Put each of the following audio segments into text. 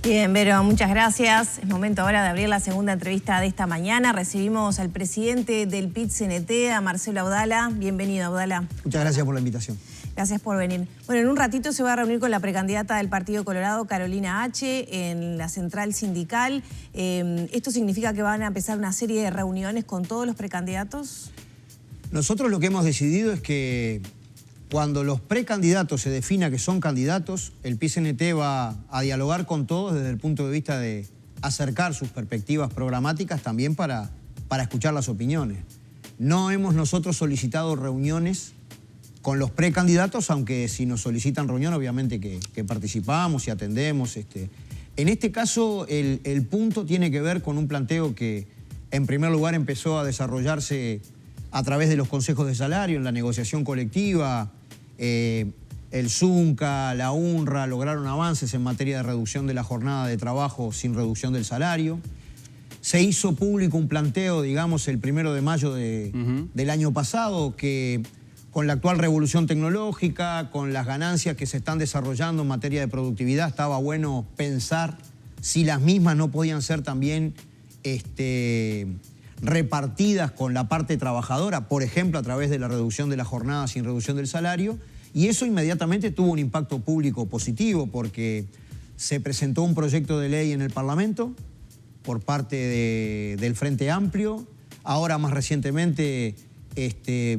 Bien, Vero, muchas gracias. Es momento ahora de abrir la segunda entrevista de esta mañana. Recibimos al presidente del PIT-CNT, a Marcelo Audala. Bienvenido, Audala. Muchas gracias por la invitación. Gracias por venir. Bueno, en un ratito se va a reunir con la precandidata del Partido Colorado, Carolina H., en la central sindical. ¿Esto significa que van a empezar una serie de reuniones con todos los precandidatos? Nosotros lo que hemos decidido es que cuando los precandidatos se defina que son candidatos, el PIT-CNT va a dialogar con todos desde el punto de vista de acercar sus perspectivas programáticas también para escuchar las opiniones. No hemos nosotros solicitado reuniones con los precandidatos, aunque si nos solicitan reunión, obviamente que participamos y atendemos. En este caso, el punto tiene que ver con un planteo que, en primer lugar, empezó a desarrollarse a través de los consejos de salario, en la negociación colectiva. El Zunca, la UNRWA lograron avances en materia de reducción de la jornada de trabajo sin reducción del salario. Se hizo público un planteo, digamos, el 1 de mayo del año pasado, que con la actual revolución tecnológica, con las ganancias que se están desarrollando en materia de productividad, estaba bueno pensar si las mismas no podían ser también repartidas con la parte trabajadora, por ejemplo, a través de la reducción de la jornada sin reducción del salario, y eso inmediatamente tuvo un impacto público positivo porque se presentó un proyecto de ley en el Parlamento por parte del Frente Amplio. Ahora, más recientemente,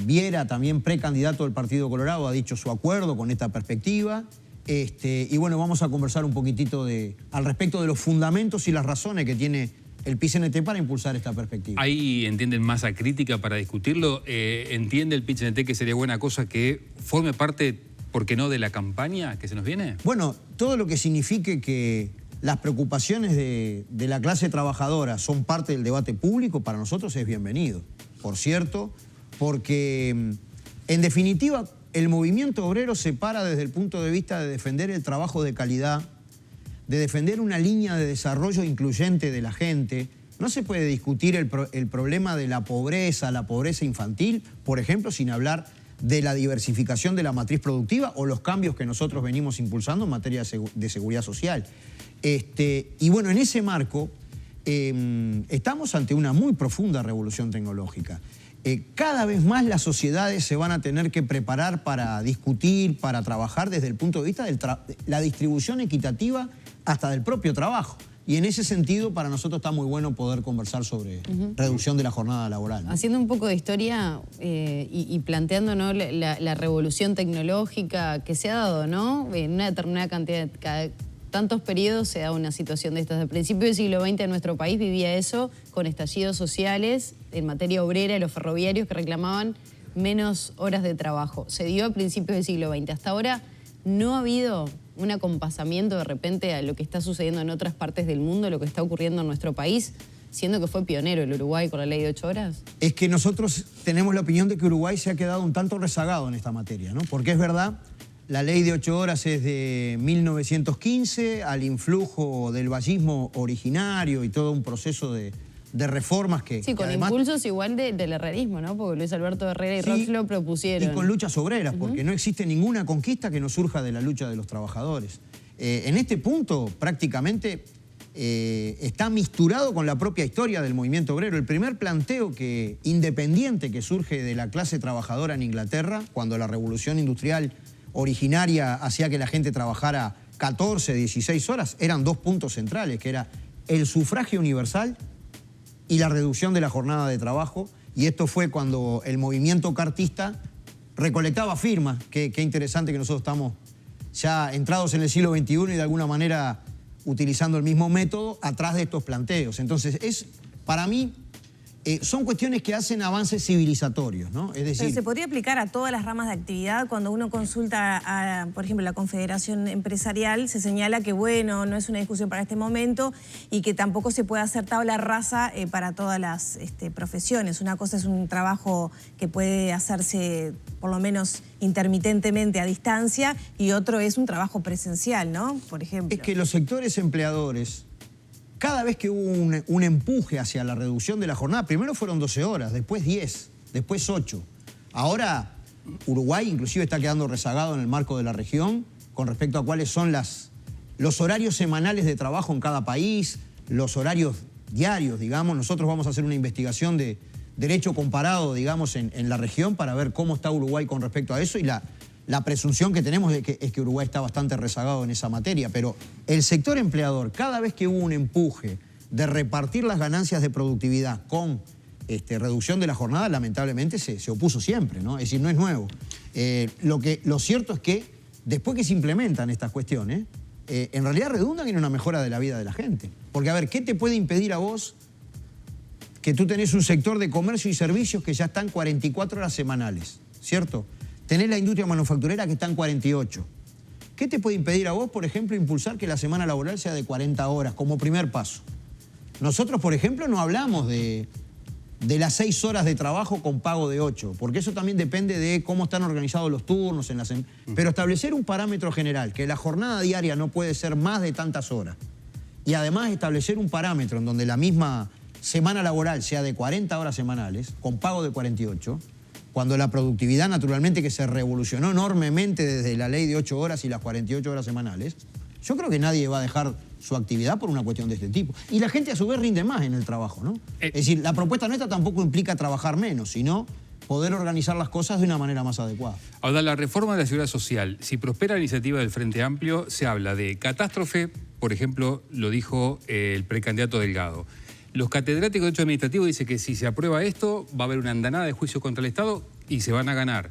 Viera, también precandidato del Partido Colorado, ha dicho su acuerdo con esta perspectiva. Y bueno, vamos a conversar un poquitito al respecto de los fundamentos y las razones que tiene el PIT-CNT para impulsar esta perspectiva. ¿Ahí entienden masa crítica para discutirlo? ¿Entiende el PIT-CNT que sería buena cosa que forme parte, por qué no, de la campaña que se nos viene? Bueno, todo lo que signifique que las preocupaciones de la clase trabajadora son parte del debate público, para nosotros es bienvenido. Por cierto, porque en definitiva el movimiento obrero se para desde el punto de vista de defender el trabajo de calidad, de defender una línea de desarrollo incluyente de la gente. No se puede discutir el problema de la pobreza infantil, por ejemplo, sin hablar de la diversificación de la matriz productiva o los cambios que nosotros venimos impulsando en materia de seguridad social. Y bueno, en ese marco estamos ante una muy profunda revolución tecnológica. Cada vez más las sociedades se van a tener que preparar para discutir, para trabajar desde el punto de vista de la distribución equitativa hasta del propio trabajo. Y en ese sentido, para nosotros está muy bueno poder conversar sobre reducción de la jornada laboral, ¿no? Haciendo un poco de historia y planteando, ¿no?, la revolución tecnológica que se ha dado, ¿no? En una determinada cantidad, cada tantos periodos se da una situación de estas. Al principio del siglo XX en nuestro país vivía eso con estallidos sociales en materia obrera de los ferroviarios que reclamaban menos horas de trabajo. Se dio a principios del siglo XX. Hasta ahora no ha habido un acompasamiento de repente a lo que está sucediendo en otras partes del mundo, lo que está ocurriendo en nuestro país, siendo que fue pionero el Uruguay con la ley de 8 horas. Es que nosotros tenemos la opinión de que Uruguay se ha quedado un tanto rezagado en esta materia, ¿no? Porque es verdad, la ley de 8 horas es de 1915, al influjo del vallismo originario y todo un proceso de reformas que... Sí, con además, impulsos igual del herrerismo, ¿no? Porque Luis Alberto Herrera y Rox lo propusieron. Y con luchas obreras, porque no existe ninguna conquista que no surja de la lucha de los trabajadores. En este punto, prácticamente, está misturado con la propia historia del movimiento obrero. El primer planteo independiente que surge de la clase trabajadora en Inglaterra, cuando la revolución industrial originaria hacía que la gente trabajara 14, 16 horas, eran dos puntos centrales, que era el sufragio universal y la reducción de la jornada de trabajo. Y esto fue cuando el movimiento cartista recolectaba firmas. Qué interesante que nosotros estamos ya entrados en el siglo XXI y de alguna manera utilizando el mismo método atrás de estos planteos. Entonces, para mí, son cuestiones que hacen avances civilizatorios, ¿no? Es decir, pero se podría aplicar a todas las ramas de actividad. Cuando uno consulta por ejemplo, la Confederación Empresarial, se señala que, bueno, no es una discusión para este momento y que tampoco se puede hacer tabla rasa para todas las profesiones. Una cosa es un trabajo que puede hacerse, por lo menos intermitentemente, a distancia, y otro es un trabajo presencial, ¿no? Por ejemplo. Es que los sectores empleadores, cada vez que hubo un empuje hacia la reducción de la jornada, primero fueron 12 horas, después 10, después 8. Ahora Uruguay inclusive está quedando rezagado en el marco de la región con respecto a cuáles son las los horarios semanales de trabajo en cada país, los horarios diarios, digamos. Nosotros vamos a hacer una investigación de derecho comparado, digamos, en la región para ver cómo está Uruguay con respecto a eso, y la presunción que tenemos es que Uruguay está bastante rezagado en esa materia. Pero el sector empleador, cada vez que hubo un empuje de repartir las ganancias de productividad con reducción de la jornada, lamentablemente se opuso siempre, ¿no? Es decir, no es nuevo. Lo cierto es que después que se implementan estas cuestiones, en realidad redundan en una mejora de la vida de la gente. Porque, a ver, ¿qué te puede impedir a vos que tú tenés un sector de comercio y servicios que ya están 44 horas semanales, ¿cierto? Tenés la industria manufacturera que está en 48. ¿Qué te puede impedir a vos, por ejemplo, impulsar que la semana laboral sea de 40 horas como primer paso? Nosotros, por ejemplo, no hablamos de las 6 horas de trabajo con pago de 8, porque eso también depende de cómo están organizados los turnos. Pero establecer un parámetro general, que la jornada diaria no puede ser más de tantas horas, y además establecer un parámetro en donde la misma semana laboral sea de 40 horas semanales, con pago de 48, cuando la productividad, naturalmente, que se revolucionó enormemente desde la ley de 8 horas y las 48 horas semanales, yo creo que nadie va a dejar su actividad por una cuestión de este tipo. Y la gente a su vez rinde más en el trabajo, ¿no? Es decir, la propuesta nuestra tampoco implica trabajar menos, sino poder organizar las cosas de una manera más adecuada. Ahora, la reforma de la Seguridad Social, si prospera la iniciativa del Frente Amplio, se habla de catástrofe, por ejemplo, lo dijo el precandidato Delgado. Los catedráticos de Derecho Administrativo dicen que si se aprueba esto, va a haber una andanada de juicio contra el Estado y se van a ganar.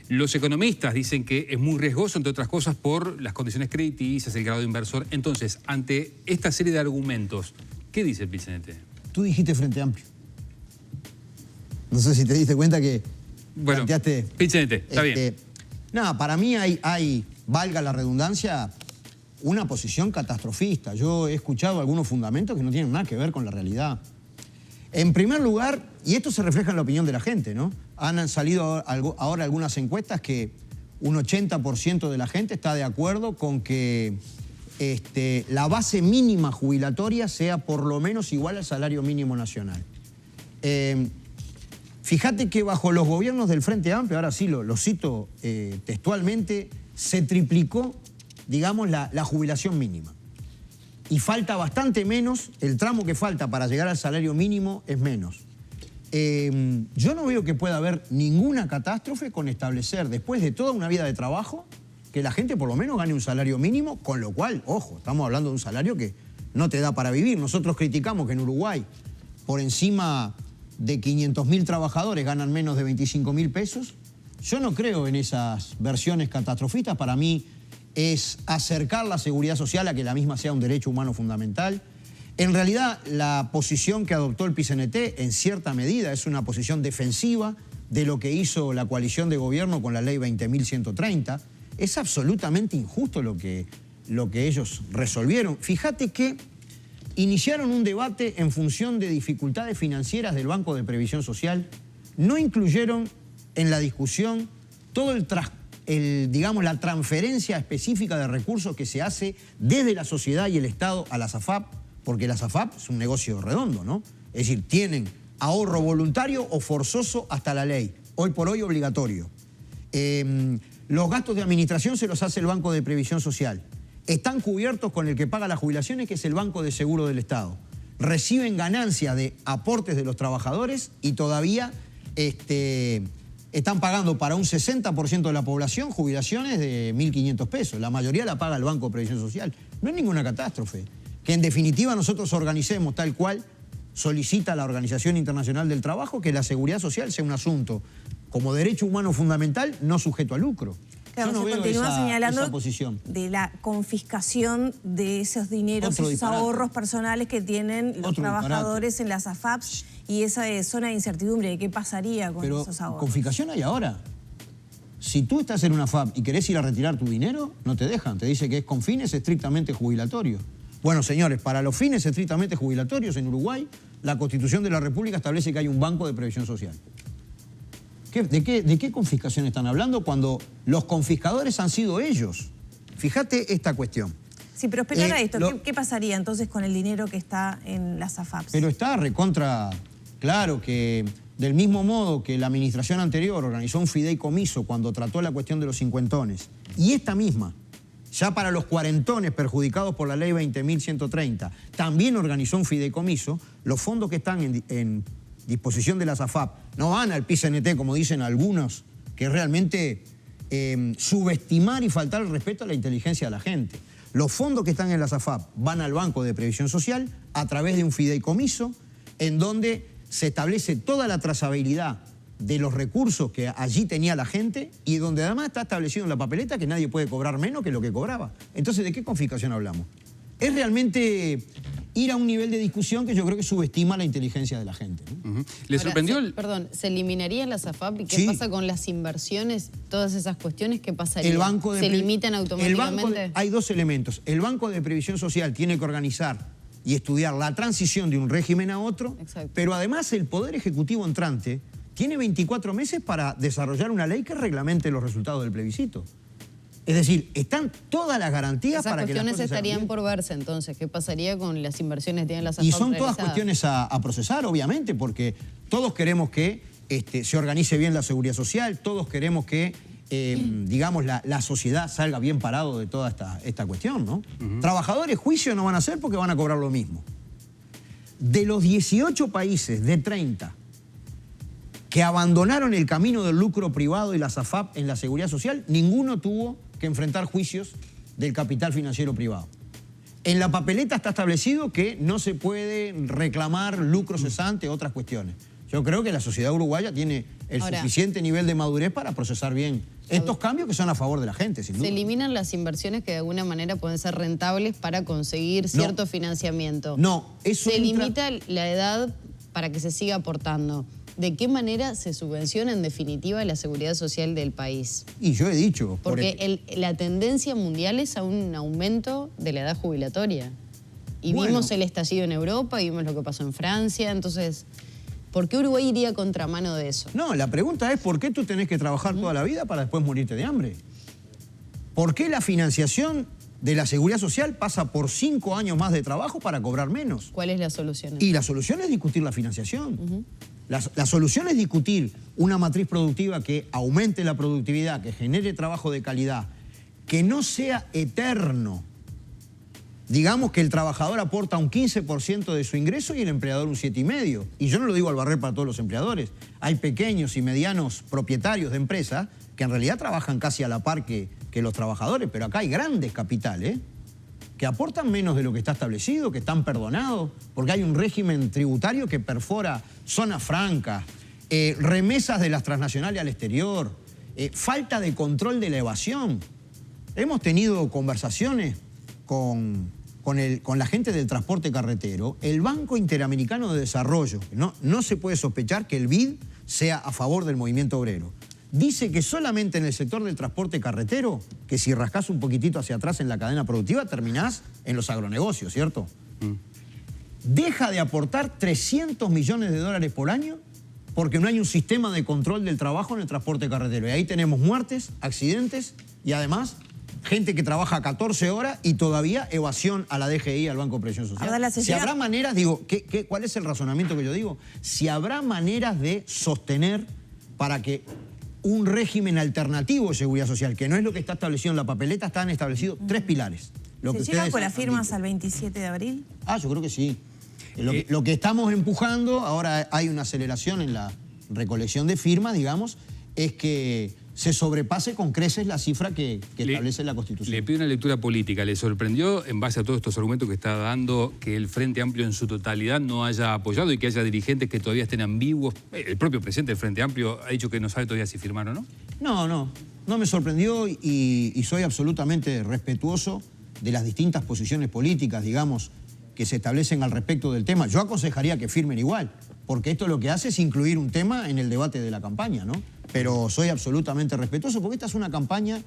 Los economistas dicen que es muy riesgoso, entre otras cosas, por las condiciones crediticias, el grado de inversor. Entonces, ante esta serie de argumentos, ¿qué dice el PIT-CNT? Tú dijiste Frente Amplio. No sé si te diste cuenta que planteaste... PIT-CNT, está bien. No, para mí hay, valga la redundancia, una posición catastrofista. Yo he escuchado algunos fundamentos que no tienen nada que ver con la realidad. En primer lugar, y esto se refleja en la opinión de la gente, ¿no? Han salido ahora algunas encuestas que un 80% de la gente está de acuerdo con que la base mínima jubilatoria sea por lo menos igual al salario mínimo nacional. Fíjate que bajo los gobiernos del Frente Amplio, ahora sí lo cito textualmente, se triplicó, digamos, la jubilación mínima. Y falta bastante menos, el tramo que falta para llegar al salario mínimo es menos. Yo no veo que pueda haber ninguna catástrofe con establecer, después de toda una vida de trabajo, que la gente por lo menos gane un salario mínimo, con lo cual, ojo, estamos hablando de un salario que no te da para vivir. Nosotros criticamos que en Uruguay, por encima de 500.000 trabajadores ganan menos de 25.000 pesos. Yo no creo en esas versiones catastrofistas. Para mí es acercar la seguridad social a que la misma sea un derecho humano fundamental. En realidad, la posición que adoptó el PIT-CNT, en cierta medida, es una posición defensiva de lo que hizo la coalición de gobierno con la ley 20.130. Es absolutamente injusto lo que ellos resolvieron. Fíjate que iniciaron un debate en función de dificultades financieras del Banco de Previsión Social. No incluyeron en la discusión todo digamos, la transferencia específica de recursos que se hace desde la sociedad y el Estado a las AFAP, porque las AFAP es un negocio redondo, ¿no? Es decir, tienen ahorro voluntario o forzoso hasta la ley, hoy por hoy obligatorio. Los gastos de administración se los hace el Banco de Previsión Social. Están cubiertos con el que paga las jubilaciones, que es el Banco de Seguro del Estado. Reciben ganancias de aportes de los trabajadores y todavía están pagando para un 60% de la población jubilaciones de 1.500 pesos. La mayoría la paga el Banco de Previsión Social. No es ninguna catástrofe. Que en definitiva nosotros organicemos tal cual solicita la Organización Internacional del Trabajo, que la seguridad social sea un asunto como derecho humano fundamental, no sujeto a lucro. Claro, yo no veo esa posición de la confiscación de esos dineros, esos ahorros personales que tienen los trabajadores en las AFAPs y esa zona de incertidumbre de qué pasaría con esos ahorros. Confiscación hay ahora. Si tú estás en una AFAP y querés ir a retirar tu dinero, no te dejan. Te dice que es con fines estrictamente jubilatorios. Bueno, señores, para los fines estrictamente jubilatorios en Uruguay, la Constitución de la República establece que hay un Banco de Previsión Social. ¿De qué confiscación están hablando cuando los confiscadores han sido ellos? Fíjate esta cuestión. Si prosperara esto, ¿qué pasaría entonces con el dinero que está en las AFAPs? Pero está recontra claro que del mismo modo que la administración anterior organizó un fideicomiso cuando trató la cuestión de los cincuentones, y esta misma ya para los cuarentones perjudicados por la ley 20.130, también organizó un fideicomiso. Los fondos que están en disposición de la SAFAP no van al PIS-CNT, como dicen algunos, que realmente subestimar y faltar el respeto a la inteligencia de la gente. Los fondos que están en la SAFAP van al Banco de Previsión Social a través de un fideicomiso en donde se establece toda la trazabilidad de los recursos que allí tenía la gente y donde además está establecido en la papeleta que nadie puede cobrar menos que lo que cobraba. Entonces, ¿de qué confiscación hablamos? Es realmente ir a un nivel de discusión que yo creo que subestima la inteligencia de la gente, ¿no? ¿Le sorprendió Perdón, ¿se eliminaría la SAFAP? ¿Y qué Sí. pasa con las inversiones? Todas esas cuestiones, ¿qué pasaría? El banco de ¿Se limitan automáticamente? hay dos elementos. El Banco de Previsión Social tiene que organizar y estudiar la transición de un régimen a otro, Exacto. pero además el Poder Ejecutivo entrante tiene 24 meses para desarrollar una ley que reglamente los resultados del plebiscito. Es decir, están todas las garantías Esas para que las cuestiones cosas se hagan estarían bien. por verse entonces. ¿Qué pasaría con las inversiones que tienen las SAFAP Y son todas realizadas? cuestiones a procesar, obviamente, porque todos queremos que se organice bien la seguridad social, todos queremos que, digamos, la sociedad salga bien parado de toda esta cuestión, ¿no? Trabajadores, juicio no van a hacer porque van a cobrar lo mismo. De los 18 países de 30 que abandonaron el camino del lucro privado y la SAFAP en la seguridad social, ninguno tuvo que enfrentar juicios del capital financiero privado. En la papeleta está establecido que no se puede reclamar lucro cesante, otras cuestiones. Yo creo que la sociedad uruguaya tiene el suficiente nivel de madurez para procesar bien estos cambios que son a favor de la gente, sin duda. ¿Se eliminan las inversiones que de alguna manera pueden ser rentables para conseguir cierto financiamiento? No, eso ¿Se entra... limita la edad para que se siga aportando? ¿De qué manera se subvenciona en definitiva la seguridad social del país? Y yo he dicho... Porque la tendencia mundial es a un aumento de la edad jubilatoria. Y Bueno. vimos el estallido en Europa, y vimos lo que pasó en Francia. Entonces, ¿por qué Uruguay iría a contramano de eso? No, la pregunta es ¿por qué tú tenés que trabajar toda la vida para después morirte de hambre? ¿Por qué la financiación de la seguridad social pasa por 5 años más de trabajo para cobrar menos? ¿Cuál es la solución? Y la solución es discutir la financiación. La solución es discutir una matriz productiva que aumente la productividad, que genere trabajo de calidad, que no sea eterno. Digamos que el trabajador aporta un 15% de su ingreso y el empleador un 7,5%. Y yo no lo digo al barrer para todos los empleadores. Hay pequeños y medianos propietarios de empresas que en realidad trabajan casi a la par que los trabajadores, pero acá hay grandes capitales que aportan menos de lo que está establecido, que están perdonados, porque hay un régimen tributario que perfora zonas francas, remesas de las transnacionales al exterior, falta de control de la evasión. Hemos tenido conversaciones con la gente del transporte carretero. El Banco Interamericano de Desarrollo, no se puede sospechar que el BID sea a favor del movimiento obrero. Dice que solamente en el sector del transporte carretero, que si rascás un poquitito hacia atrás en la cadena productiva, terminás en los agronegocios, ¿cierto? Deja de aportar 300 millones de dólares por año porque no hay un sistema de control del trabajo en el transporte carretero. Y ahí tenemos muertes, accidentes y además gente que trabaja 14 horas y todavía evasión a la DGI, al Banco de Previsión Social. Ahora, Si habrá maneras, digo, ¿cuál es el razonamiento que yo digo? Si habrá maneras de sostener para que un régimen alternativo de seguridad social, que no es lo que está establecido en la papeleta, están establecidos 3 pilares. Lo que ¿Se llega ustedes con las han firmas dicho. al 27 de abril? Yo creo que sí. Lo que estamos empujando, ahora hay una aceleración en la recolección de firmas, digamos, es que se sobrepase con creces la cifra que establece la Constitución. Le pido una lectura política. ¿Le sorprendió, en base a todos estos argumentos que está dando, que el Frente Amplio en su totalidad no haya apoyado y que haya dirigentes que todavía estén ambiguos? El propio presidente del Frente Amplio ha dicho que no sabe todavía si firmar o no. No me sorprendió y soy absolutamente respetuoso de las distintas posiciones políticas, digamos, que se establecen al respecto del tema. Yo aconsejaría que firmen igual, porque esto lo que hace es incluir un tema en el debate de la campaña, ¿no? Pero soy absolutamente respetuoso porque esta es una campaña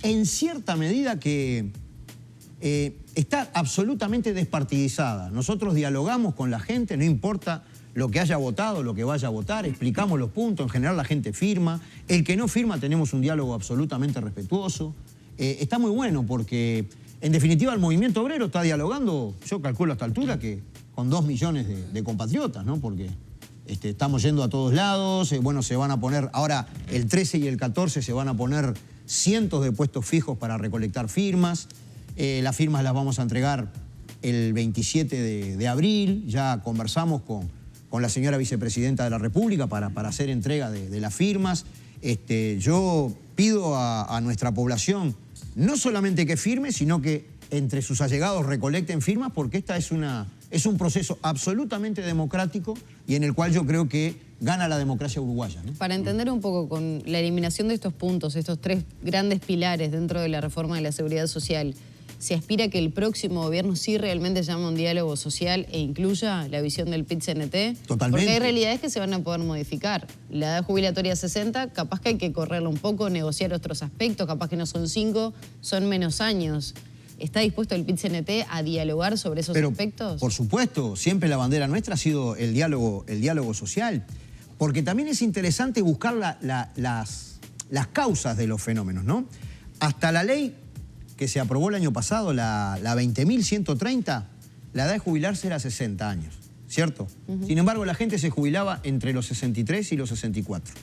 en cierta medida que está absolutamente despartidizada. Nosotros dialogamos con la gente, no importa lo que haya votado, lo que vaya a votar, explicamos los puntos, en general la gente firma. El que no firma tenemos un diálogo absolutamente respetuoso. Está muy bueno porque, en definitiva, el movimiento obrero está dialogando, yo calculo a esta altura, que con 2 millones de compatriotas, ¿no? Porque estamos yendo a todos lados, bueno, se van a poner, ahora el 13 y el 14 se van a poner cientos de puestos fijos para recolectar firmas. Las firmas las vamos a entregar el 27 de abril. Ya conversamos con la señora vicepresidenta de la República para hacer entrega de las firmas. Yo pido a nuestra población no solamente que firme, sino que entre sus allegados recolecten firmas, porque esta es un proceso absolutamente democrático y en el cual yo creo que gana la democracia uruguaya, ¿no? Para entender un poco, con la eliminación de estos puntos, estos 3 grandes pilares dentro de la reforma de la seguridad social, ¿se aspira a que el próximo gobierno sí realmente llame a un diálogo social e incluya la visión del PIT-CNT? Totalmente. Porque hay realidades que se van a poder modificar. La edad jubilatoria 60, capaz que hay que correrla un poco, negociar otros aspectos, capaz que no son 5, son menos años. ¿Está dispuesto el PIT-CNT a dialogar sobre esos aspectos? Por supuesto, siempre la bandera nuestra ha sido el diálogo social, porque también es interesante buscar las causas de los fenómenos, ¿no? Hasta la ley que se aprobó el año pasado, la 20.130, la edad de jubilarse era 60 años, ¿cierto? Sin embargo, la gente se jubilaba entre los 63 y los 64.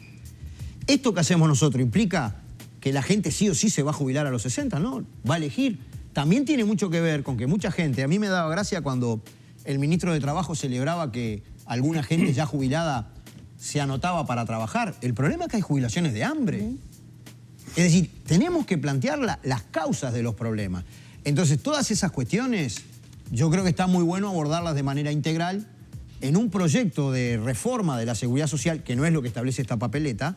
¿Esto que hacemos nosotros implica que la gente sí o sí se va a jubilar a los 60? No, va a elegir. También tiene mucho que ver con que mucha gente, a mí me daba gracia cuando el ministro de Trabajo celebraba que alguna gente ya jubilada se anotaba para trabajar. El problema es que hay jubilaciones de hambre. Es decir, tenemos que plantear las causas de los problemas. Entonces, todas esas cuestiones, yo creo que está muy bueno abordarlas de manera integral en un proyecto de reforma de la seguridad social, que no es lo que establece esta papeleta,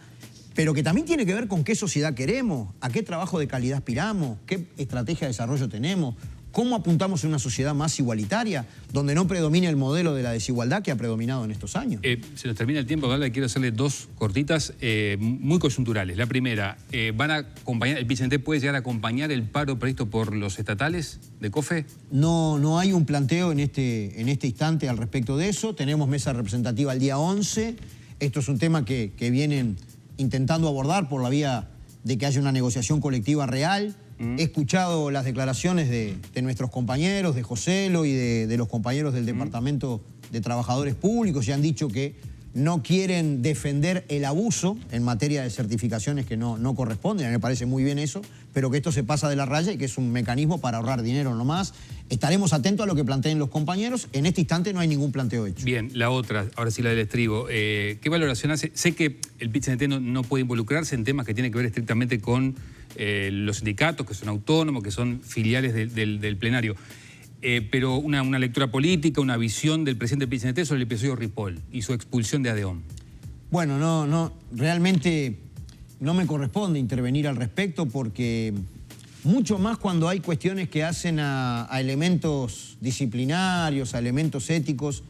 pero que también tiene que ver con qué sociedad queremos, a qué trabajo de calidad aspiramos, qué estrategia de desarrollo tenemos, cómo apuntamos a una sociedad más igualitaria, donde no predomine el modelo de la desigualdad que ha predominado en estos años. Se nos termina el tiempo, Galda, quiero hacerle 2 cortitas muy coyunturales. La primera, ¿van a acompañar, el PIT-CNT puede llegar a acompañar el paro previsto por los estatales de COFE? No hay un planteo en este instante al respecto de eso. Tenemos mesa representativa el día 11. Esto es un tema que vienen intentando abordar por la vía de que haya una negociación colectiva real. He escuchado las declaraciones de nuestros compañeros, de Joselo y de los compañeros del Departamento de Trabajadores Públicos, y han dicho que no quieren defender el abuso en materia de certificaciones que no corresponden. A mí me parece muy bien eso, pero que esto se pasa de la raya y que es un mecanismo para ahorrar dinero nomás. Estaremos atentos a lo que planteen los compañeros. En este instante no hay ningún planteo hecho. Bien, la otra, ahora sí la del estribo. ¿Qué valoración hace? Sé que el PIT-CNT no puede involucrarse en temas que tienen que ver estrictamente con los sindicatos, que son autónomos, que son filiales del plenario. Pero una lectura política, una visión del presidente del PIT-CNT sobre el episodio Ripoll y su expulsión de ADEON. Bueno, realmente no me corresponde intervenir al respecto, porque mucho más cuando hay cuestiones que hacen a elementos disciplinarios, a elementos éticos,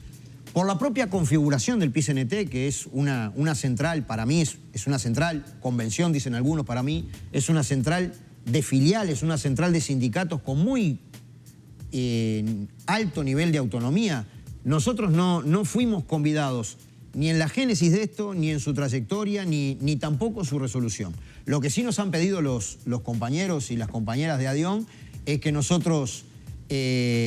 por la propia configuración del PIT-CNT, que es una central, para mí es una central, convención dicen algunos, para mí es una central de filiales, una central de sindicatos con muy alto nivel de autonomía. Nosotros no fuimos convidados ni en la génesis de esto, ni en su trayectoria, ni tampoco su resolución. Lo que sí nos han pedido los compañeros y las compañeras de ADEON es que nosotros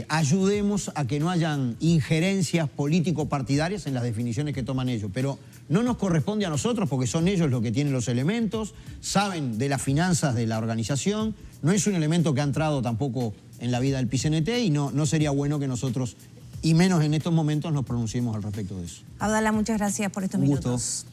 ayudemos a que no hayan injerencias político-partidarias en las definiciones que toman ellos. Pero no nos corresponde a nosotros, porque son ellos los que tienen los elementos, saben de las finanzas de la organización. No es un elemento que ha entrado tampoco en la vida del PIT-CNT y no sería bueno que nosotros, y menos en estos momentos, nos pronunciemos al respecto de eso. Abdala, muchas gracias por estos Un gusto. minutos.